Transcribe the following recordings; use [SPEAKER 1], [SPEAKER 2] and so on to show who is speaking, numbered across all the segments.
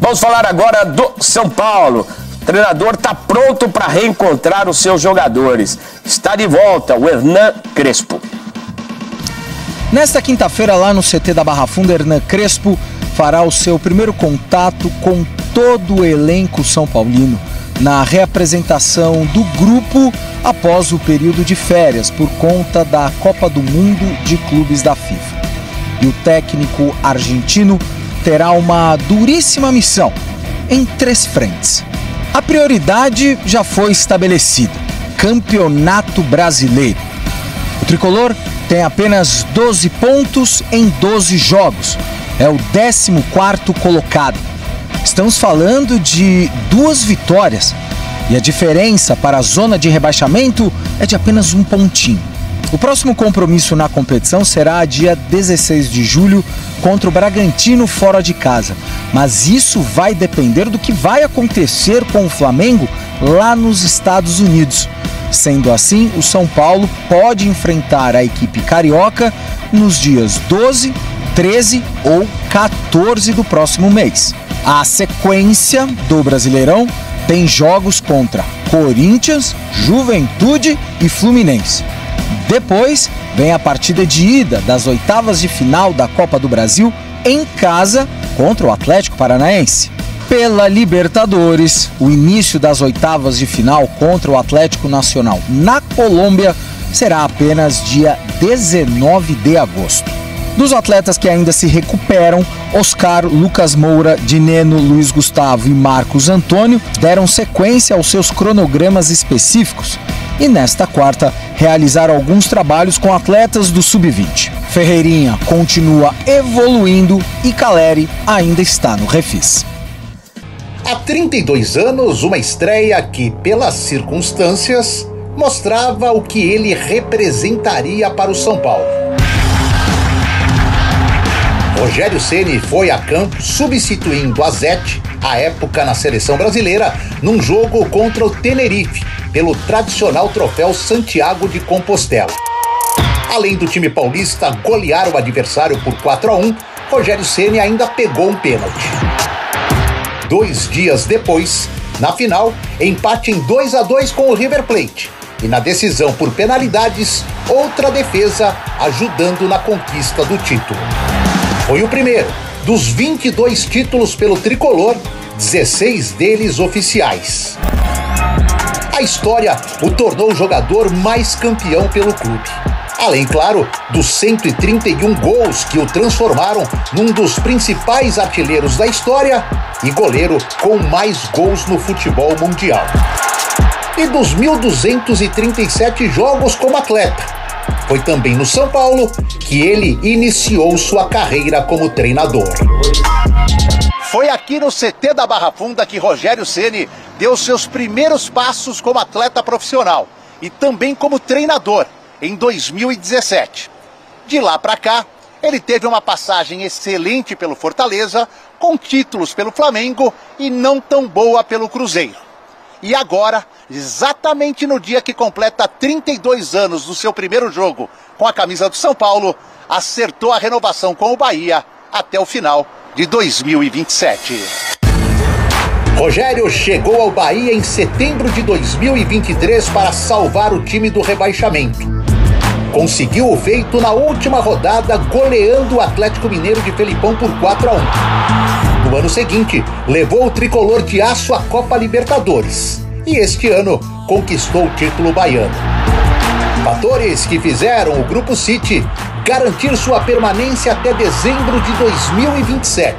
[SPEAKER 1] Vamos falar agora do São Paulo. O treinador está pronto para reencontrar os seus jogadores. Está de volta o Hernan Crespo.
[SPEAKER 2] Nesta quinta-feira, lá no CT da Barra Funda, Hernan Crespo fará o seu primeiro contato com todo o elenco são paulino na reapresentação do grupo após o período de férias por conta da Copa do Mundo de Clubes da FIFA. E o técnico argentino terá uma duríssima missão em 3 frentes. A prioridade já foi estabelecida: Campeonato Brasileiro. O tricolor tem apenas 12 pontos em 12 jogos. É o 14º colocado. Estamos falando de 2 vitórias. E a diferença para a zona de rebaixamento é de apenas 1 pontinho. O próximo compromisso na competição será dia 16 de julho contra o Bragantino fora de casa. Mas isso vai depender do que vai acontecer com o Flamengo lá nos Estados Unidos. Sendo assim, o São Paulo pode enfrentar a equipe carioca nos dias 12, 13 ou 14 do próximo mês. A sequência do Brasileirão tem jogos contra Corinthians, Juventude e Fluminense. Depois vem a partida de ida das oitavas de final da Copa do Brasil em casa contra o Atlético Paranaense. Pela Libertadores, o início das oitavas de final contra o Atlético Nacional na Colômbia será apenas dia 19 de agosto. Dos atletas que ainda se recuperam, Oscar, Lucas Moura, Dineno, Luiz Gustavo e Marcos Antônio deram sequência aos seus cronogramas específicos e nesta quarta realizaram alguns trabalhos com atletas do Sub-20. Ferreirinha continua evoluindo e Caleri ainda está no refis.
[SPEAKER 3] Há 32 anos, uma estreia que, pelas circunstâncias, mostrava o que ele representaria para o São Paulo. Rogério Ceni foi a campo substituindo a Zete, à época na seleção brasileira, num jogo contra o Tenerife, pelo tradicional troféu Santiago de Compostela. Além do time paulista golear o adversário por 4-1, Rogério Ceni ainda pegou um pênalti. 2 dias depois, na final, empate em 2-2 com o River Plate. E na decisão por penalidades, outra defesa ajudando na conquista do título. Foi o primeiro dos 22 títulos pelo tricolor, 16 deles oficiais. A história o tornou o jogador mais campeão pelo clube. Além, claro, dos 131 gols que o transformaram num dos principais artilheiros da história e goleiro com mais gols no futebol mundial. E dos 1.237 jogos como atleta. Foi também no São Paulo que ele iniciou sua carreira como treinador. Foi aqui no CT da Barra Funda que Rogério Ceni deu seus primeiros passos como atleta profissional e também como treinador em 2017. De lá para cá, ele teve uma passagem excelente pelo Fortaleza, com títulos pelo Flamengo e não tão boa pelo Cruzeiro. E agora, exatamente no dia que completa 32 anos do seu primeiro jogo com a camisa do São Paulo, acertou a renovação com o Bahia até o final de 2027. Rogério chegou ao Bahia em setembro de 2023 para salvar o time do rebaixamento. Conseguiu o feito na última rodada, goleando o Atlético Mineiro de Felipão por 4-1. No ano seguinte, levou o tricolor de aço à Copa Libertadores. E este ano, conquistou o título baiano. Fatores que fizeram o Grupo City garantir sua permanência até dezembro de 2027,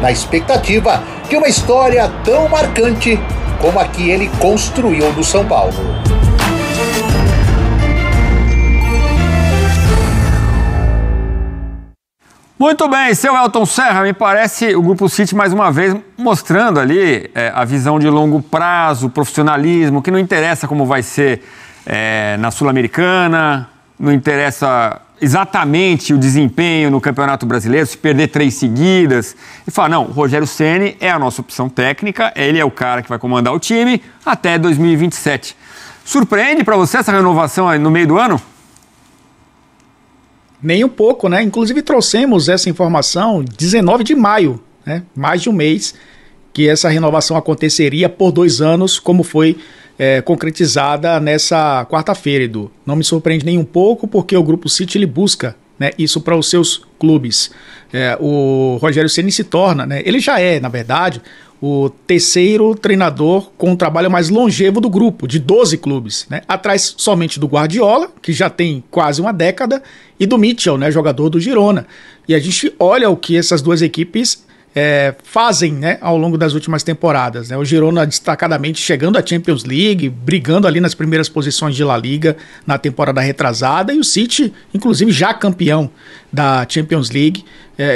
[SPEAKER 3] na expectativa de uma história tão marcante como a que ele construiu no São Paulo.
[SPEAKER 4] Muito bem, seu Elton Serra, me parece o Grupo City mais uma vez mostrando ali a visão de longo prazo, profissionalismo, que não interessa como vai ser na Sul-Americana, não interessa exatamente o desempenho no Campeonato Brasileiro, se perder 3 seguidas. E fala, não, o Rogério Ceni é a nossa opção técnica, ele é o cara que vai comandar o time até 2027. Surpreende para você essa renovação aí no meio do ano?
[SPEAKER 5] Nem um pouco, né? Inclusive trouxemos essa informação 19 de maio, né? Mais de um mês que essa renovação aconteceria por 2 anos, como foi concretizada nessa quarta-feira, Edu. Não me surpreende nem um pouco, porque o Grupo City ele busca, né, isso para os seus clubes. O Rogério Ceni se torna, né, ele já é, na verdade, o terceiro treinador com o trabalho mais longevo do grupo, de 12 clubes, né, atrás somente do Guardiola, que já tem quase uma década, e do Mitchell, né, jogador do Girona. E a gente olha o que essas duas equipes fazem, né, ao longo das últimas temporadas, né? O Girona destacadamente chegando à Champions League, brigando ali nas primeiras posições de La Liga na temporada retrasada, e o City, inclusive, já campeão da Champions League,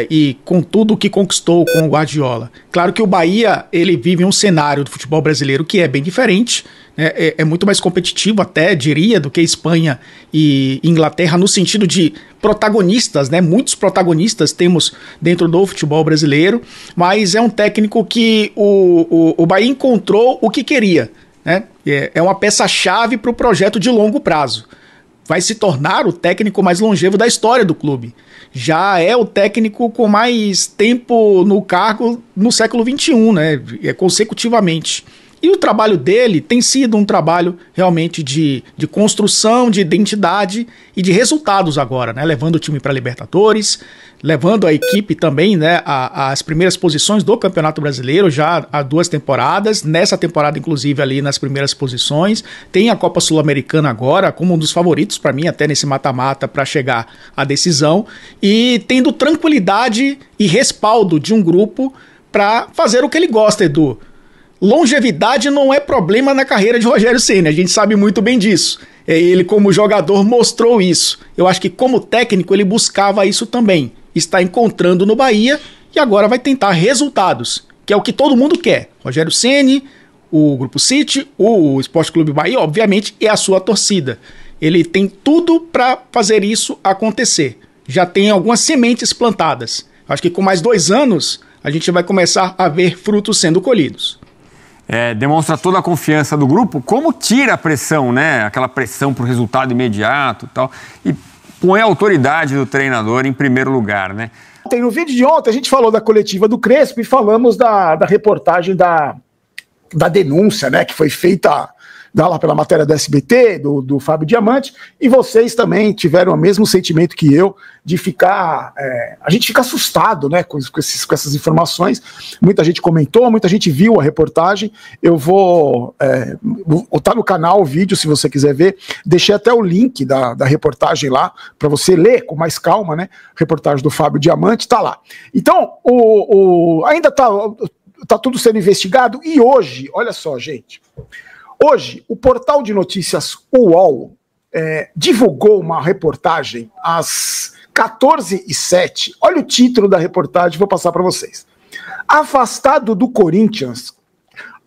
[SPEAKER 5] e com tudo o que conquistou com o Guardiola. Claro que o Bahia, ele vive um cenário do futebol brasileiro que é bem diferente, né? É muito mais competitivo até, diria, do que Espanha e Inglaterra, no sentido de protagonistas, né? Muitos protagonistas temos dentro do futebol brasileiro, mas é um técnico que o Bahia encontrou o que queria, né? É uma peça-chave para o projeto de longo prazo. Vai se tornar o técnico mais longevo da história do clube. Já é o técnico com mais tempo no cargo no século XXI, né? Consecutivamente. E o trabalho dele tem sido um trabalho realmente de construção, de identidade e de resultados agora, né? Levando o time para a Libertadores, levando a equipe também, né, às primeiras posições do Campeonato Brasileiro já há 2 temporadas, nessa temporada inclusive ali nas primeiras posições. Tem a Copa Sul-Americana agora como um dos favoritos para mim, até nesse mata-mata, para chegar à decisão, e tendo tranquilidade e respaldo de um grupo para fazer o que ele gosta, Edu. Longevidade não é problema na carreira de Rogério Ceni, a gente sabe muito bem disso. Ele, como jogador, mostrou isso. Eu acho que, como técnico, ele buscava isso também. Está encontrando no Bahia e agora vai tentar resultados, que é o que todo mundo quer. Rogério Ceni, o Grupo City, o Sport Clube Bahia, obviamente, é a sua torcida. Ele tem tudo para fazer isso acontecer. Já tem algumas sementes plantadas. Acho que com mais 2 anos, a gente vai começar a ver frutos sendo colhidos.
[SPEAKER 4] Demonstra toda a confiança do grupo, como tira a pressão, né? Aquela pressão para o resultado imediato e tal, e põe a autoridade do treinador em primeiro lugar, né?
[SPEAKER 6] No vídeo de ontem a gente falou da coletiva do Crespo e falamos da reportagem da denúncia, né, que foi feita lá pela matéria do SBT, do Fábio Diamante, e vocês também tiveram o mesmo sentimento que eu, de ficar, a gente fica assustado, né, com essas informações. Muita gente comentou, muita gente viu a reportagem. Eu vou botar no canal o vídeo, se você quiser ver. Deixei até o link da reportagem lá, para você ler com mais calma, né, reportagem do Fábio Diamante, tá lá. Então, ainda tá tudo sendo investigado, e hoje, olha só, gente, hoje, o portal de notícias UOL divulgou uma reportagem às 14h07. Olha o título da reportagem, vou passar para vocês. Afastado do Corinthians,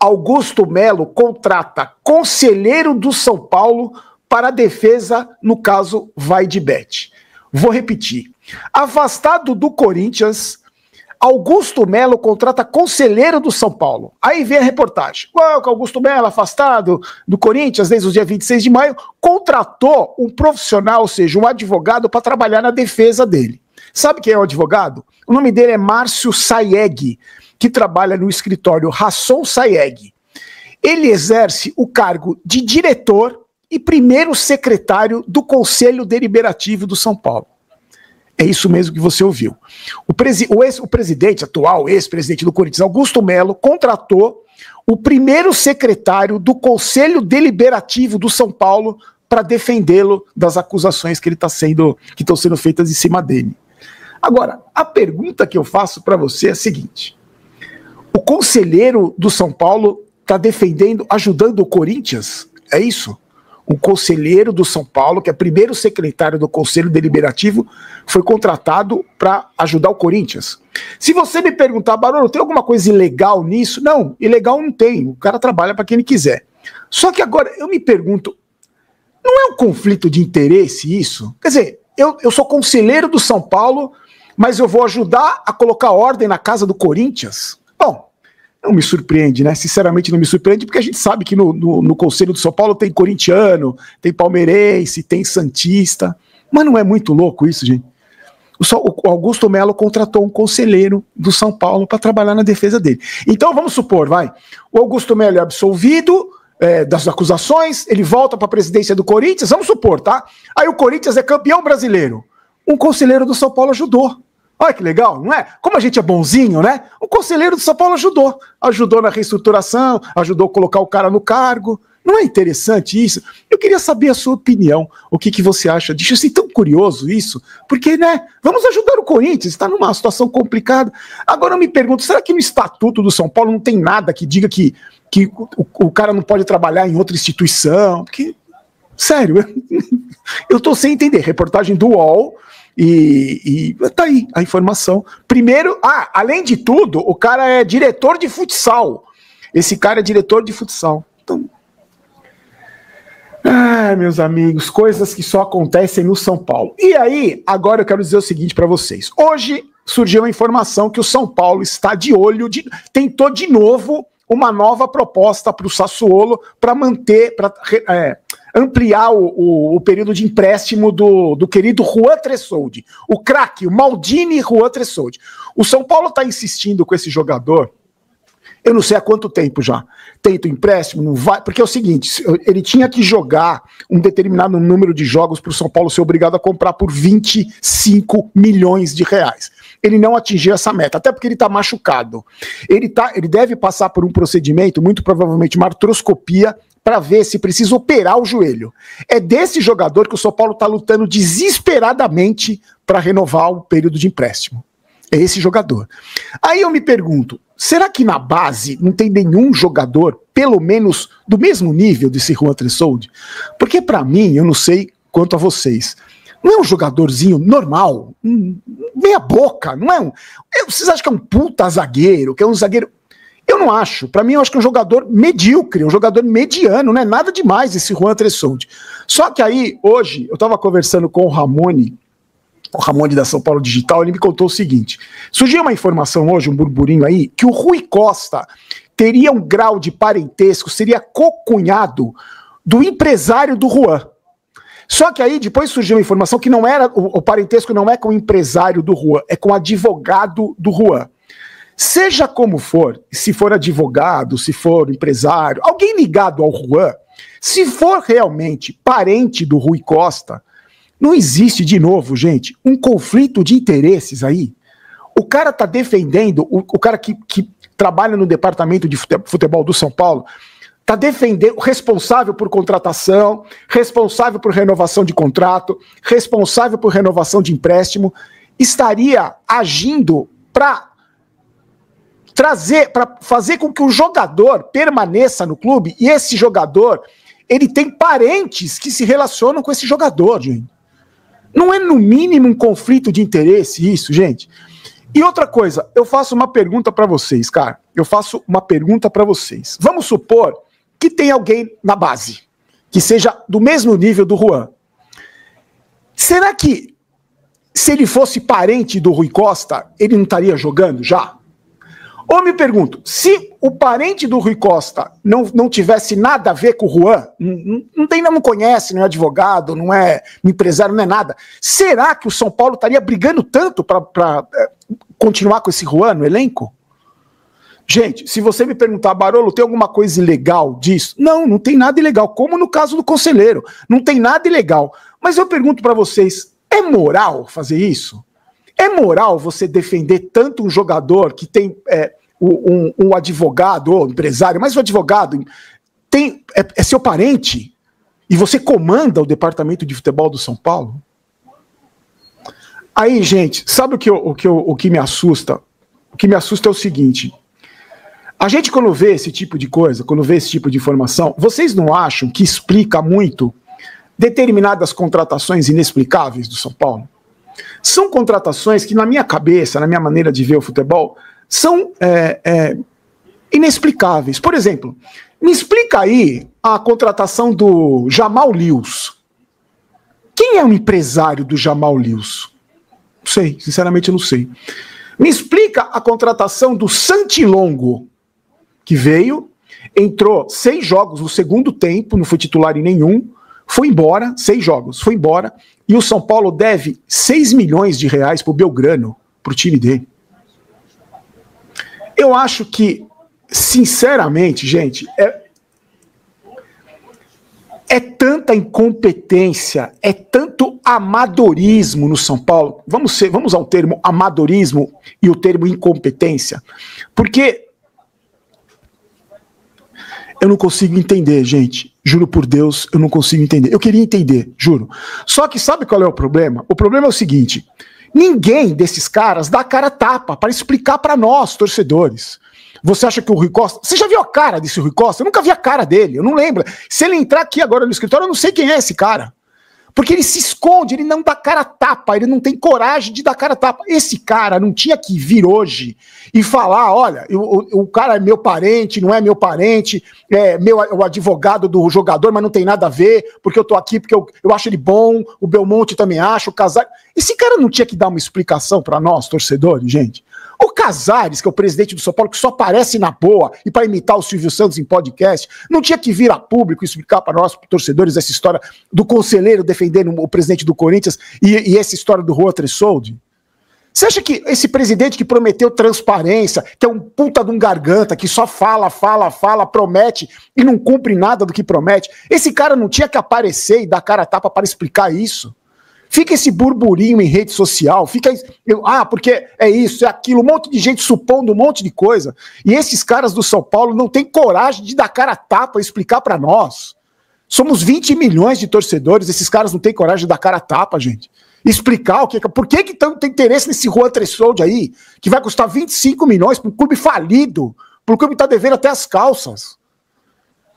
[SPEAKER 6] Augusto Melo contrata conselheiro do São Paulo para a defesa no caso Vaidebet. Vou repetir. Afastado do Corinthians, Augusto Melo contrata conselheiro do São Paulo. Aí vem a reportagem. O Augusto Melo, afastado do Corinthians desde o dia 26 de maio, contratou um profissional, ou seja, um advogado, para trabalhar na defesa dele. Sabe quem é o advogado? O nome dele é Márcio Sayeg, que trabalha no escritório Rasson Sayeg. Ele exerce o cargo de diretor e primeiro secretário do Conselho Deliberativo do São Paulo. É isso mesmo que você ouviu. O presidente atual, ex-presidente do Corinthians, Augusto Melo, contratou o primeiro secretário do Conselho Deliberativo do São Paulo para defendê-lo das acusações que estão sendo feitas em cima dele. Agora, a pergunta que eu faço para você é a seguinte: o conselheiro do São Paulo está defendendo, ajudando o Corinthians? É isso? Um conselheiro do São Paulo, que é primeiro secretário do Conselho Deliberativo, foi contratado para ajudar o Corinthians. Se você me perguntar, Barolo, tem alguma coisa ilegal nisso? Não, ilegal não tem. O cara trabalha para quem ele quiser. Só que agora eu me pergunto, não é um conflito de interesse isso? Quer dizer, eu sou conselheiro do São Paulo, mas eu vou ajudar a colocar ordem na casa do Corinthians? Bom, não me surpreende, né? Sinceramente não me surpreende, porque a gente sabe que no Conselho do São Paulo tem corintiano, tem palmeirense, tem santista. Mas não é muito louco isso, gente? O Augusto Melo contratou um conselheiro do São Paulo para trabalhar na defesa dele. Então vamos supor, o Augusto Melo é absolvido das acusações, ele volta para a presidência do Corinthians, vamos supor, tá? Aí o Corinthians é campeão brasileiro. Um conselheiro do São Paulo ajudou. Olha que legal, não é? Como a gente é bonzinho, né? Um conselheiro do São Paulo ajudou na reestruturação, ajudou a colocar o cara no cargo. Não é interessante isso? Eu queria saber a sua opinião. O que você acha disso? Assim, tão curioso isso. Porque, né? Vamos ajudar o Corinthians. Está numa situação complicada. Agora eu me pergunto, será que no Estatuto do São Paulo não tem nada que diga que o cara não pode trabalhar em outra instituição? Porque, sério, eu estou sem entender. Reportagem do UOL e tá aí a informação. Primeiro, além de tudo, o cara é diretor de futsal. Esse cara é diretor de futsal. Então... meus amigos, coisas que só acontecem no São Paulo. E aí, agora eu quero dizer o seguinte para vocês. Hoje surgiu a informação que o São Paulo está de olho, tentou de novo uma nova proposta para o Sassuolo para manter, para ampliar o período de empréstimo do querido Juan Tressoldi. O craque, o Maldini Juan Tressoldi. O São Paulo está insistindo com esse jogador. Eu não sei há quanto tempo já. Tenta o empréstimo, não vai. Porque é o seguinte, ele tinha que jogar um determinado número de jogos para o São Paulo ser obrigado a comprar por 25 milhões de reais. Ele não atingiu essa meta, até porque ele está machucado. Ele deve passar por um procedimento, muito provavelmente uma artroscopia, para ver se precisa operar o joelho. É desse jogador que o São Paulo está lutando desesperadamente para renovar o período de empréstimo. É esse jogador. Aí eu me pergunto, será que na base não tem nenhum jogador, pelo menos do mesmo nível desse Juan Tressoldi? Porque para mim, eu não sei quanto a vocês, não é um jogadorzinho normal, meia boca, não é um... Vocês acham que é um puta zagueiro, que é um zagueiro... Eu não acho. Para mim, eu acho que é um jogador medíocre, um jogador mediano, não é nada demais esse Juan Tressoldi. Só que aí, hoje, eu estava conversando com o Ramone da São Paulo Digital, ele me contou o seguinte, surgiu uma informação hoje, um burburinho aí, que o Rui Costa teria um grau de parentesco, seria cocunhado do empresário do Juan. Só que aí depois surgiu uma informação que não era, o parentesco não é com o empresário do Juan, é com o advogado do Juan. Seja como for, se for advogado, se for empresário, alguém ligado ao Juan, se for realmente parente do Rui Costa, não existe, de novo, gente, um conflito de interesses aí. O cara tá defendendo, o cara que trabalha no departamento de futebol do São Paulo, tá defendendo, responsável por contratação, responsável por renovação de contrato, responsável por renovação de empréstimo, estaria agindo para fazer com que o jogador permaneça no clube, e esse jogador, ele tem parentes que se relacionam com esse jogador, gente. Não é, no mínimo, um conflito de interesse isso, gente? E outra coisa, eu faço uma pergunta para vocês, cara. Eu faço uma pergunta para vocês. Vamos supor que tem alguém na base que seja do mesmo nível do Juan. Será que, se ele fosse parente do Rui Costa, ele não estaria jogando já? Ou me pergunto, se o parente do Rui Costa não tivesse nada a ver com o Juan, não conhece, não é advogado, não é empresário, não é nada, será que o São Paulo estaria brigando tanto para continuar com esse Juan no elenco? Gente, se você me perguntar, Barolo, tem alguma coisa ilegal disso? Não tem nada ilegal, como no caso do conselheiro, não tem nada ilegal. Mas eu pergunto para vocês, é moral fazer isso? É moral você defender tanto um jogador que tem um advogado ou empresário, mas o advogado é seu parente e você comanda o departamento de futebol do São Paulo? Aí, gente, sabe o que me assusta? O que me assusta é o seguinte, a gente quando vê esse tipo de coisa, quando vê esse tipo de informação, vocês não acham que explica muito determinadas contratações inexplicáveis do São Paulo? São contratações que, na minha cabeça, na minha maneira de ver o futebol, são inexplicáveis. Por exemplo, me explica aí a contratação do Jamal Lewis. Quem é o empresário do Jamal Lewis? Não sei, sinceramente eu não sei. Me explica a contratação do Santi Longo, que veio, entrou 6 jogos no segundo tempo, não foi titular em nenhum, foi embora, 6 jogos, foi embora, e o São Paulo deve 6 milhões de reais pro Belgrano, pro time dele. Eu acho que, sinceramente, gente, é tanta incompetência, é tanto amadorismo no São Paulo. Vamos ao termo amadorismo e o termo incompetência, porque eu não consigo entender, gente. Juro por Deus, eu não consigo entender. Eu queria entender, juro. Só que sabe qual é o problema? O problema é o seguinte: ninguém desses caras dá a cara a tapa para explicar para nós, torcedores. Você acha que o Rui Costa... Você já viu a cara desse Rui Costa? Eu nunca vi a cara dele, eu não lembro. Se ele entrar aqui agora no escritório, eu não sei quem é esse cara. Porque ele se esconde, ele não dá cara a tapa, ele não tem coragem de dar cara a tapa. Esse cara não tinha que vir hoje e falar, olha, o cara é meu parente, não é meu parente, é o advogado do jogador, mas não tem nada a ver, porque eu tô aqui, porque eu acho ele bom, o Belmonte também acha, o Casares... Esse cara não tinha que dar uma explicação para nós, torcedores, gente? O Casares, que é o presidente do São Paulo, que só aparece na boa e para imitar o Silvio Santos em podcast, não tinha que vir a público e explicar para nós, torcedores, essa história do conselheiro defendendo o presidente do Corinthians e essa história do Juan Tresoldi? Você acha que esse presidente que prometeu transparência, que é um puta de um garganta, que só fala, promete e não cumpre nada do que promete, esse cara não tinha que aparecer e dar cara a tapa para explicar isso? Fica esse burburinho em rede social, porque é isso, é aquilo, um monte de gente supondo um monte de coisa. E esses caras do São Paulo não têm coragem de dar cara a tapa e explicar para nós. Somos 20 milhões de torcedores, esses caras não têm coragem de dar cara a tapa, gente. Explicar por que tem interesse nesse Juan Tresoldi aí, que vai custar 25 milhões para um clube falido, para um clube que tá devendo até as calças.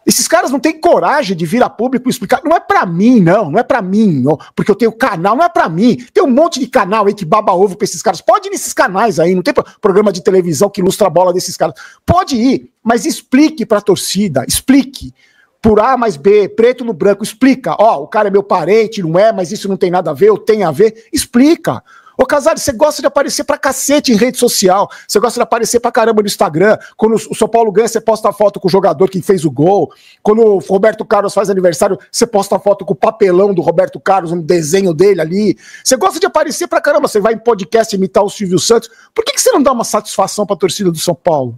[SPEAKER 6] Esses caras não têm coragem de vir a público e explicar. Não é pra mim, não é pra mim, porque eu tenho canal, não é pra mim. Tem um monte de canal aí que baba ovo pra esses caras. Pode ir nesses canais aí, não tem programa de televisão que ilustra a bola desses caras. Pode ir, mas explique pra torcida, explique. Por A mais B, preto no branco, explica. O cara é meu parente, não é, mas isso não tem nada a ver, ou tem a ver. Explica. Ô Casares, você gosta de aparecer pra cacete em rede social, você gosta de aparecer pra caramba no Instagram, quando o São Paulo ganha, você posta a foto com o jogador que fez o gol, quando o Roberto Carlos faz aniversário, você posta a foto com o papelão do Roberto Carlos, um desenho dele ali, você gosta de aparecer pra caramba, você vai em podcast imitar o Silvio Santos, por que você não dá uma satisfação pra torcida do São Paulo?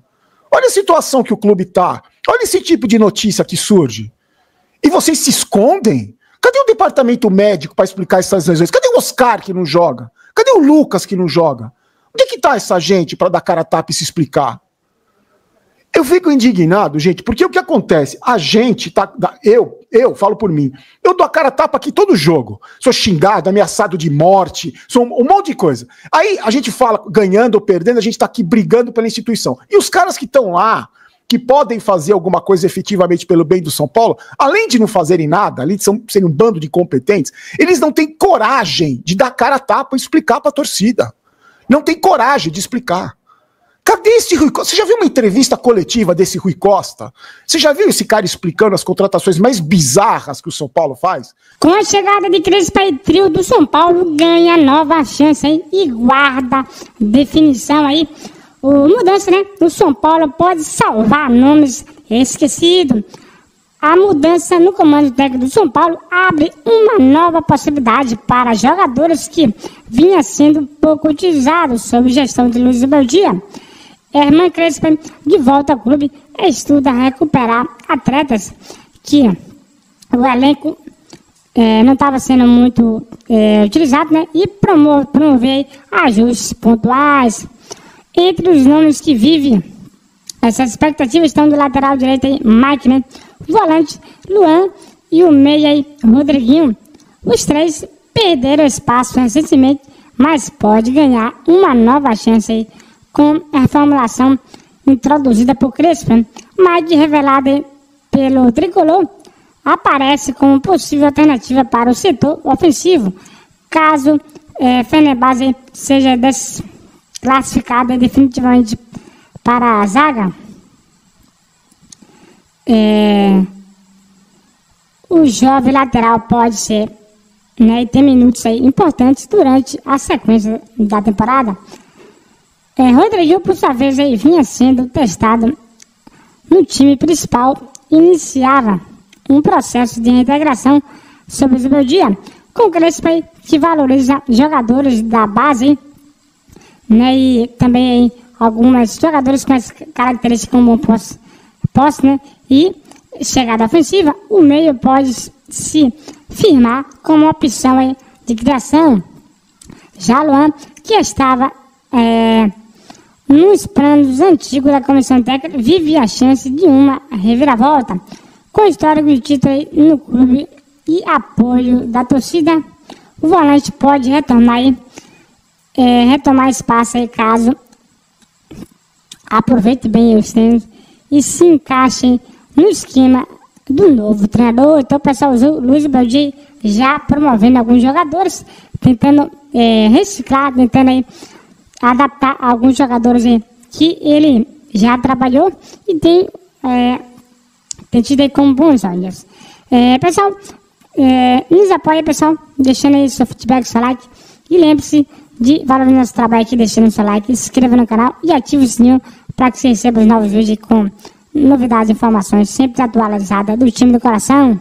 [SPEAKER 6] Olha a situação que o clube tá, olha esse tipo de notícia que surge, e vocês se escondem? Cadê o departamento médico pra explicar essas lesões? Cadê o Oscar que não joga? Cadê o Lucas que não joga? Onde é que tá essa gente para dar cara a tapa e se explicar? Eu fico indignado, gente, porque o que acontece? A gente tá... Eu falo por mim. Eu dou a cara a tapa aqui todo jogo. Sou xingado, ameaçado de morte, sou um monte de coisa. Aí a gente fala, ganhando ou perdendo, a gente tá aqui brigando pela instituição. E os caras que estão lá, que podem fazer alguma coisa efetivamente pelo bem do São Paulo, além de não fazerem nada, além de serem um bando de incompetentes, eles não têm coragem de dar cara a tapa e explicar para a torcida. Não tem coragem de explicar. Cadê esse Rui Costa? Você já viu uma entrevista coletiva desse Rui Costa? Você já viu esse cara explicando as contratações mais bizarras que o São Paulo faz?
[SPEAKER 7] Com a chegada de Crespo e trio do São Paulo, ganha nova chance aí e guarda definição aí. Mudança, né? O São Paulo pode salvar nomes esquecidos. A mudança no comando técnico do São Paulo abre uma nova possibilidade para jogadores que vinham sendo pouco utilizados sob gestão de Luiz Beldia. Hernan Crespo, de volta ao clube, estuda recuperar atletas que o elenco não estava sendo muito utilizado, né? E promover ajustes pontuais. Entre os nomes que vivem essas expectativas estão do lateral direito aí, Mike, né? O volante, Luan e o meia aí, Rodriguinho. Os três perderam espaço recentemente, mas pode ganhar uma nova chance aí com a formulação introduzida por Crespo. Mas revelada pelo Tricolor, aparece como possível alternativa para o setor ofensivo, caso Fenerbahçe seja classificada definitivamente para a zaga. O jovem lateral pode ser, né, e ter minutos aí importantes durante a sequência da temporada. Rodrigo, por sua vez, aí, vinha sendo testado no time principal, iniciava um processo de reintegração sobre o Beldia, com o Crespo aí, que valoriza jogadores da base, né, e também aí, alguns jogadores com as características como posse, né, e chegada ofensiva. O meio pode se firmar como opção aí de criação. Já Luan, que estava nos planos antigos da comissão técnica, vive a chance de uma reviravolta. Com histórico de título aí no clube e apoio da torcida, o volante pode retomar espaço aí caso aproveite bem os treinos e se encaixe no esquema do novo treinador. Então, o pessoal, o Luiz Beldia já promovendo alguns jogadores, tentando reciclar, tentando aí adaptar alguns jogadores aí que ele já trabalhou e tem tido aí como bons olhos. Pessoal, nos apoia, pessoal, deixando aí seu feedback, seu like, e lembre-se de valorizar nosso trabalho aqui, deixando seu like, se inscreva no canal e ative o sininho para que você receba os novos vídeos com novidades e informações sempre atualizadas do time do coração.